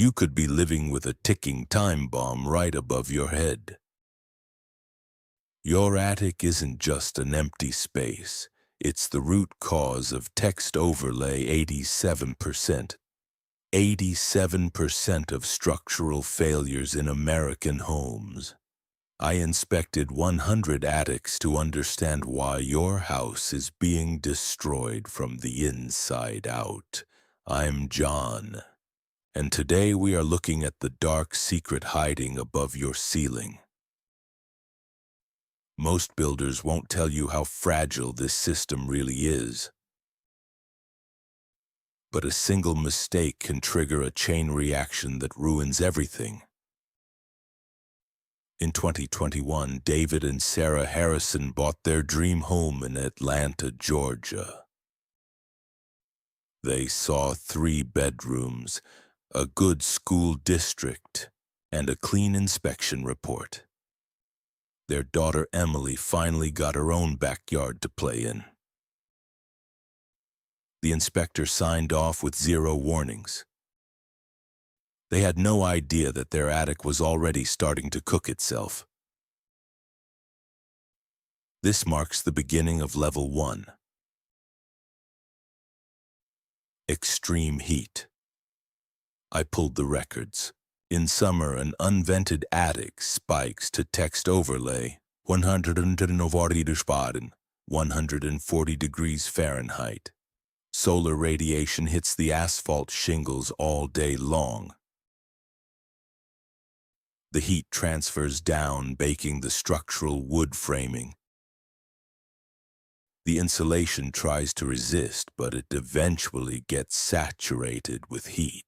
You could be living with a ticking time bomb right above your head. Your attic isn't just an empty space. It's the root cause of text overlay 87%. 87% of structural failures in American homes. I inspected 100 attics to understand why your house is being destroyed from the inside out. I'm John, and today we are looking at the dark secret hiding above your ceiling. Most builders won't tell you how fragile this system really is. But a single mistake can trigger a chain reaction that ruins everything. In 2021, David and Sarah Harrison bought their dream home in Atlanta, Georgia. They saw 3 bedrooms, a good school district, and a clean inspection report. Their daughter Emily finally got her own backyard to play in. The inspector signed off with 0 warnings. They had no idea that their attic was already starting to cook itself. This marks the beginning of level 1. Extreme heat. I pulled the records. In summer, an unvented attic spikes to text overlay 140 degrees Fahrenheit. Solar radiation hits the asphalt shingles all day long. The heat transfers down, baking the structural wood framing. The insulation tries to resist, but it eventually gets saturated with heat.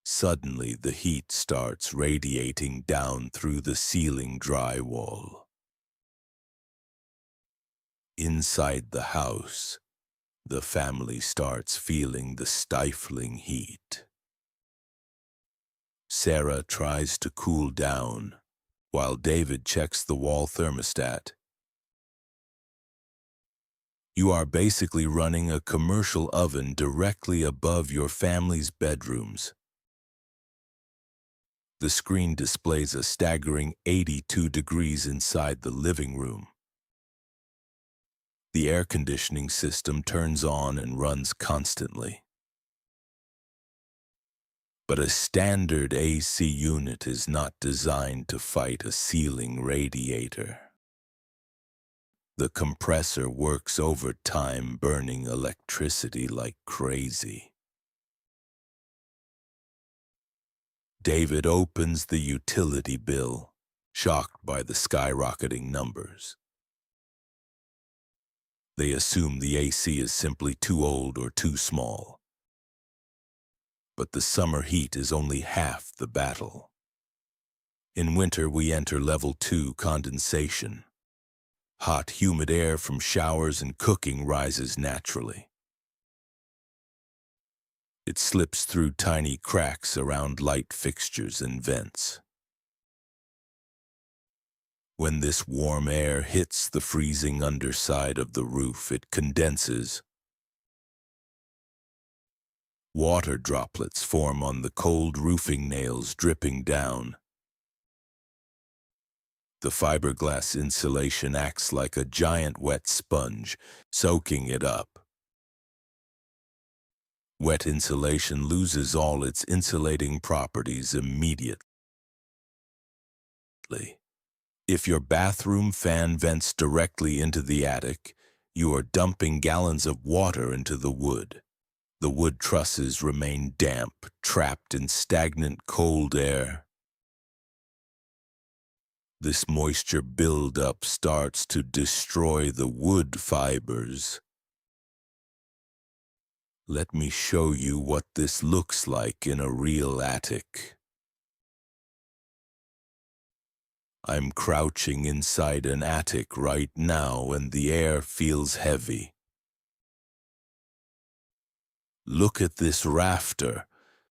Suddenly, the heat starts radiating down through the ceiling drywall. Inside the house, the family starts feeling the stifling heat. Sarah tries to cool down, while David checks the wall thermostat. You are basically running a commercial oven directly above your family's bedrooms. The screen displays a staggering 82 degrees inside the living room. The air conditioning system turns on and runs constantly. But a standard AC unit is not designed to fight a ceiling radiator. The compressor works overtime, burning electricity like crazy. David opens the utility bill, shocked by the skyrocketing numbers. They assume the AC is simply too old or too small. But the summer heat is only half the battle. In winter, we enter level 2 condensation. Hot, humid air from showers and cooking rises naturally. It slips through tiny cracks around light fixtures and vents. When this warm air hits the freezing underside of the roof, it condenses. Water droplets form on the cold roofing nails, dripping down. The fiberglass insulation acts like a giant wet sponge, soaking it up. Wet insulation loses all its insulating properties immediately. If your bathroom fan vents directly into the attic, you are dumping gallons of water into the wood. The wood trusses remain damp, trapped in stagnant cold air. This moisture buildup starts to destroy the wood fibers. Let me show you what this looks like in a real attic. I'm crouching inside an attic right now and the air feels heavy. Look at this rafter.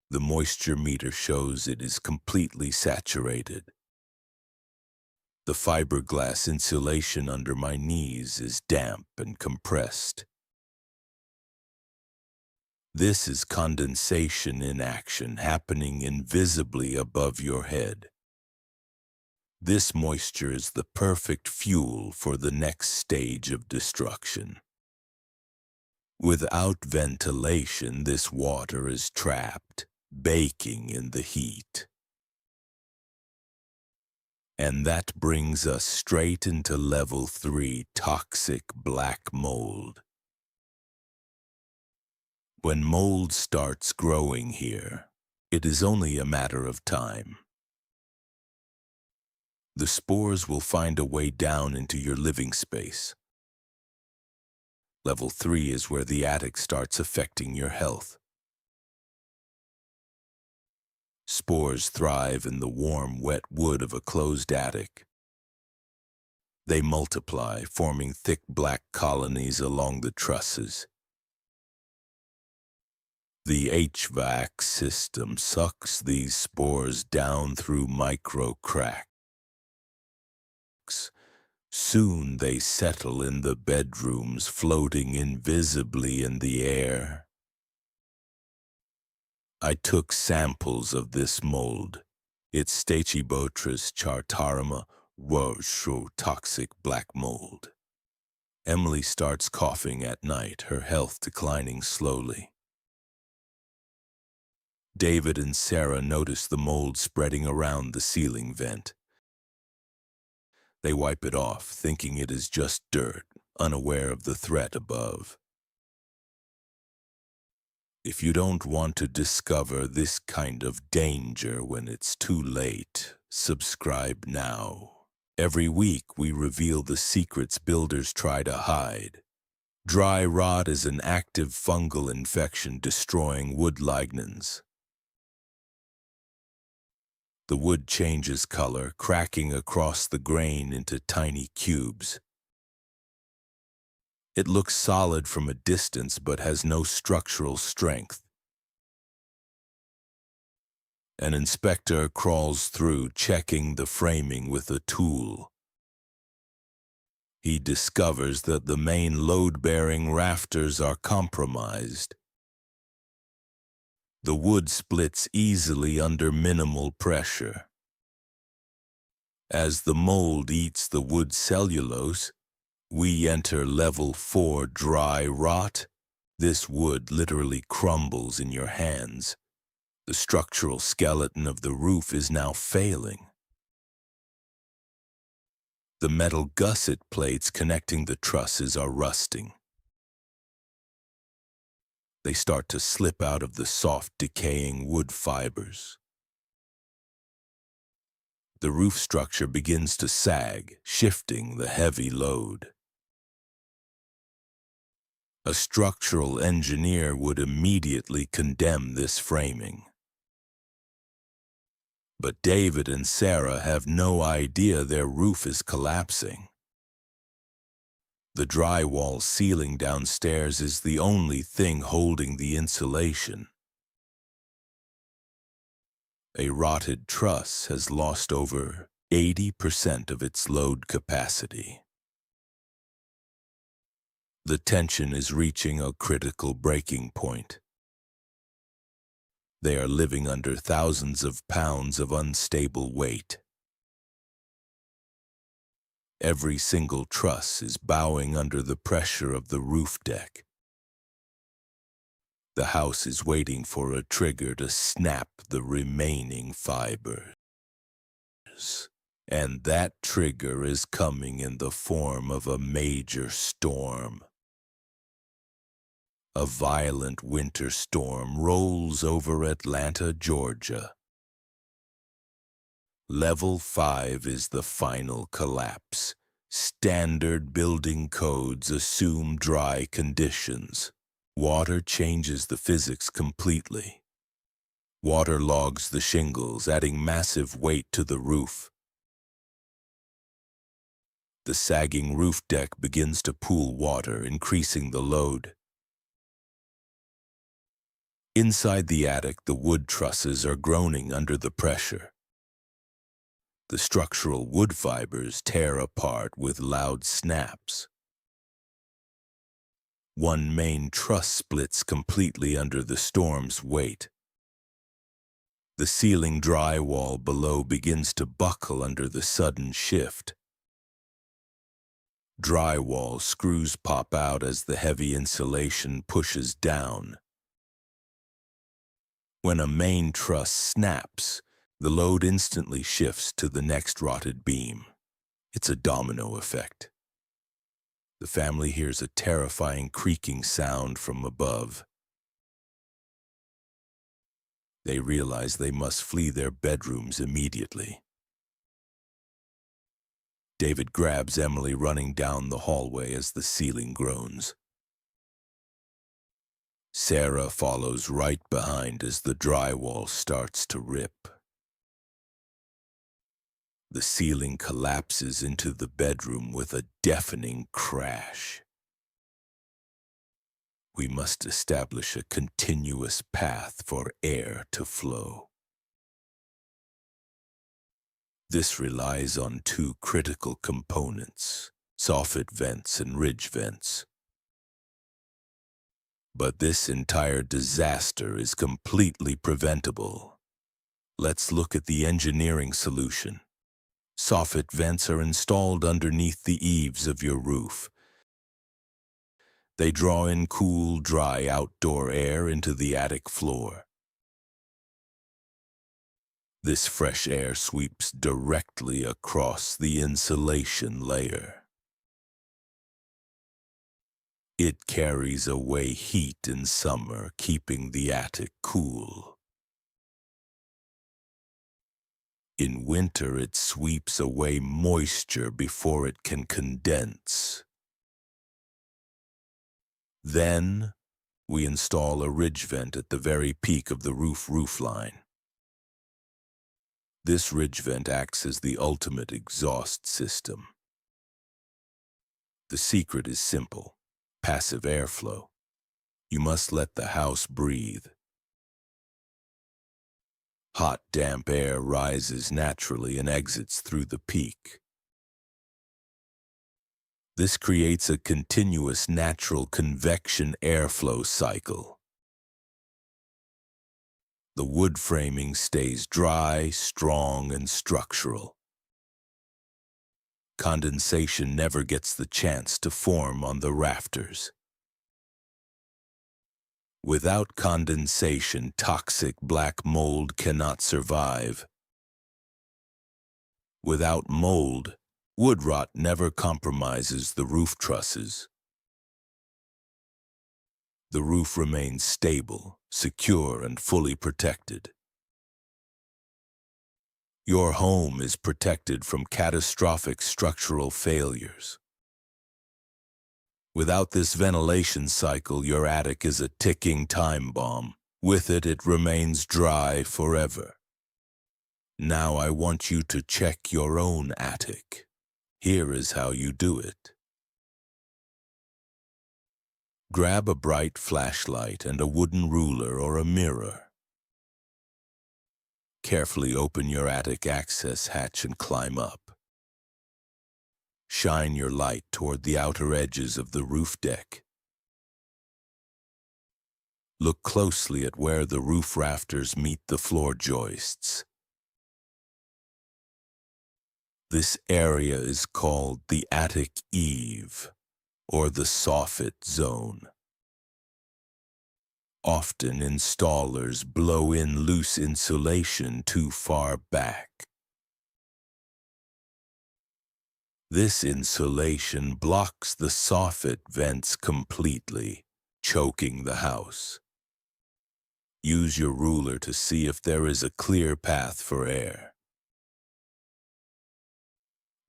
The moisture meter shows it is completely saturated. The fiberglass insulation under my knees is damp and compressed. This is condensation in action happening invisibly above your head. This moisture is the perfect fuel for the next stage of destruction. Without ventilation, this water is trapped, baking in the heat. And that brings us straight into level 3 toxic black mold. When mold starts growing here, it is only a matter of time. The spores will find a way down into your living space. Level 3 is where the attic starts affecting your health. Spores thrive in the warm, wet wood of a closed attic. They multiply, forming thick black colonies along the trusses. The HVAC system sucks these spores down through micro cracks. Soon they settle in the bedrooms, floating invisibly in the air. I took samples of this mold. It's Stachybotrys chartarama rosho toxic black mold. Emily starts coughing at night, her health declining slowly. David and Sarah notice the mold spreading around the ceiling vent. They wipe it off, thinking it is just dirt, unaware of the threat above. If you don't want to discover this kind of danger when it's too late, subscribe now. Every week we reveal the secrets builders try to hide. Dry rot is an active fungal infection destroying wood lignans. The wood changes color, cracking across the grain into tiny cubes. It looks solid from a distance but has no structural strength. An inspector crawls through, checking the framing with a tool. He discovers that the main load-bearing rafters are compromised. The wood splits easily under minimal pressure. As the mold eats the wood cellulose, we enter level 4 dry rot. This wood literally crumbles in your hands. The structural skeleton of the roof is now failing. The metal gusset plates connecting the trusses are rusting. They start to slip out of the soft, decaying wood fibers. The roof structure begins to sag, shifting the heavy load. A structural engineer would immediately condemn this framing. But David and Sarah have no idea their roof is collapsing. The drywall ceiling downstairs is the only thing holding the insulation. A rotted truss has lost over 80% of its load capacity. The tension is reaching a critical breaking point. They are living under thousands of pounds of unstable weight. Every single truss is bowing under the pressure of the roof deck. The house is waiting for a trigger to snap the remaining fibers. And that trigger is coming in the form of a major storm. A violent winter storm rolls over Atlanta, Georgia. Level 5 is the final collapse. Standard building codes assume dry conditions. Water changes the physics completely. Water logs the shingles, adding massive weight to the roof. The sagging roof deck begins to pool water, increasing the load. Inside the attic, the wood trusses are groaning under the pressure. The structural wood fibers tear apart with loud snaps. One main truss splits completely under the storm's weight. The ceiling drywall below begins to buckle under the sudden shift. Drywall screws pop out as the heavy insulation pushes down. When a main truss snaps, the load instantly shifts to the next rotted beam. It's a domino effect. The family hears a terrifying creaking sound from above. They realize they must flee their bedrooms immediately. David grabs Emily, running down the hallway as the ceiling groans. Sarah follows right behind as the drywall starts to rip. The ceiling collapses into the bedroom with a deafening crash. We must establish a continuous path for air to flow. This relies on two critical components, soffit vents and ridge vents. But this entire disaster is completely preventable. Let's look at the engineering solution. Soffit vents are installed underneath the eaves of your roof. They draw in cool, dry outdoor air into the attic floor. This fresh air sweeps directly across the insulation layer. It carries away heat in summer, keeping the attic cool. In winter, it sweeps away moisture before it can condense. Then, we install a ridge vent at the very peak of the roof line. This ridge vent acts as the ultimate exhaust system. The secret is simple: passive airflow. You must let the house breathe. Hot, damp air rises naturally and exits through the peak. This creates a continuous natural convection airflow cycle. The wood framing stays dry, strong, and structural. Condensation never gets the chance to form on the rafters. Without condensation, toxic black mold cannot survive. Without mold, wood rot never compromises the roof trusses. The roof remains stable, secure, and fully protected. Your home is protected from catastrophic structural failures. Without this ventilation cycle, your attic is a ticking time bomb. With it, it remains dry forever. Now I want you to check your own attic. Here is how you do it. Grab a bright flashlight and a wooden ruler or a mirror. Carefully open your attic access hatch and climb up. Shine your light toward the outer edges of the roof deck. Look closely at where the roof rafters meet the floor joists. This area is called the attic eave, or the soffit zone. Often installers blow in loose insulation too far back. This insulation blocks the soffit vents completely, choking the house. Use your ruler to see if there is a clear path for air.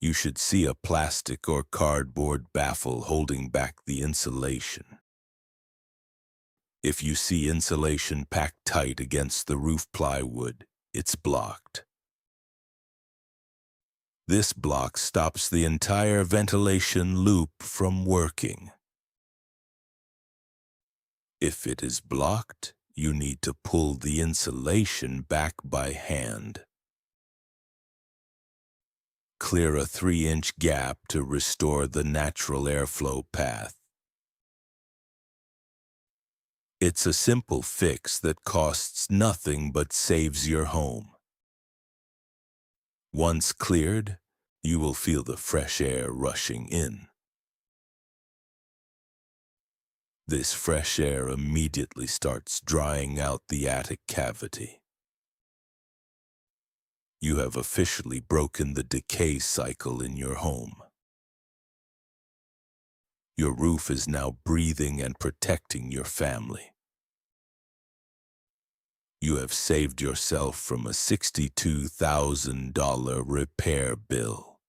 You should see a plastic or cardboard baffle holding back the insulation. If you see insulation packed tight against the roof plywood, it's blocked. This block stops the entire ventilation loop from working. If it is blocked, you need to pull the insulation back by hand. Clear a 3-inch gap to restore the natural airflow path. It's a simple fix that costs nothing but saves your home. Once cleared, you will feel the fresh air rushing in. This fresh air immediately starts drying out the attic cavity. You have officially broken the decay cycle in your home. Your roof is now breathing and protecting your family. You have saved yourself from a $62,000 repair bill.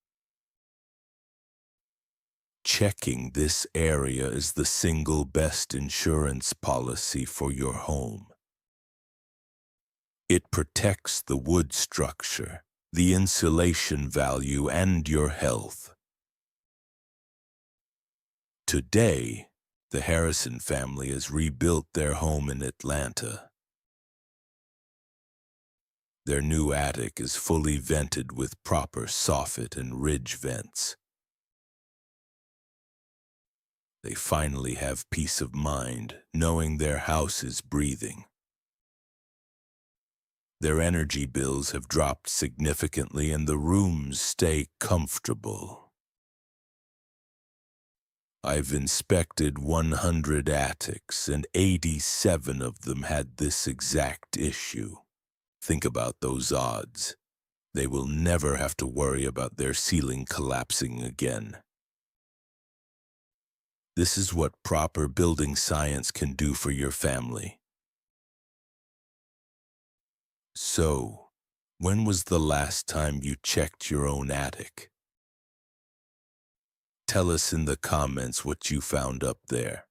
Checking this area is the single best insurance policy for your home. It protects the wood structure, the insulation value, and your health. Today, the Harrison family has rebuilt their home in Atlanta. Their new attic is fully vented with proper soffit and ridge vents. They finally have peace of mind knowing their house is breathing. Their energy bills have dropped significantly and the rooms stay comfortable. I've inspected 100 attics and 87 of them had this exact issue. Think about those odds. They will never have to worry about their ceiling collapsing again. This is what proper building science can do for your family. So, when was the last time you checked your own attic? Tell us in the comments what you found up there.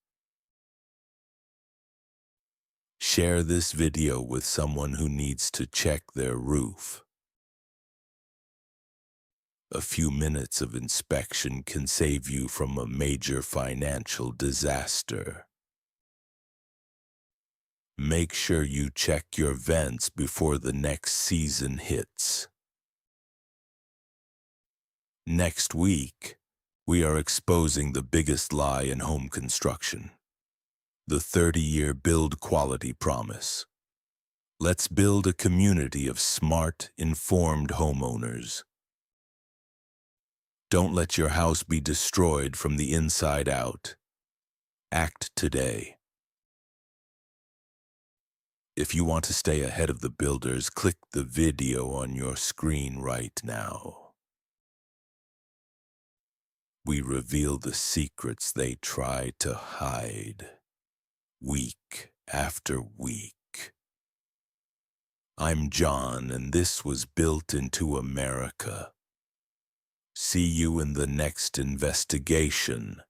Share this video with someone who needs to check their roof. A few minutes of inspection can save you from a major financial disaster. Make sure you check your vents before the next season hits. Next week, we are exposing the biggest lie in home construction. The 30-year build quality promise. Let's build a community of smart, informed homeowners. Don't let your house be destroyed from the inside out. Act today. If you want to stay ahead of the builders, click the video on your screen right now. We reveal the secrets they try to hide, week after week. I'm John, and this was Built into America. See you in the next investigation.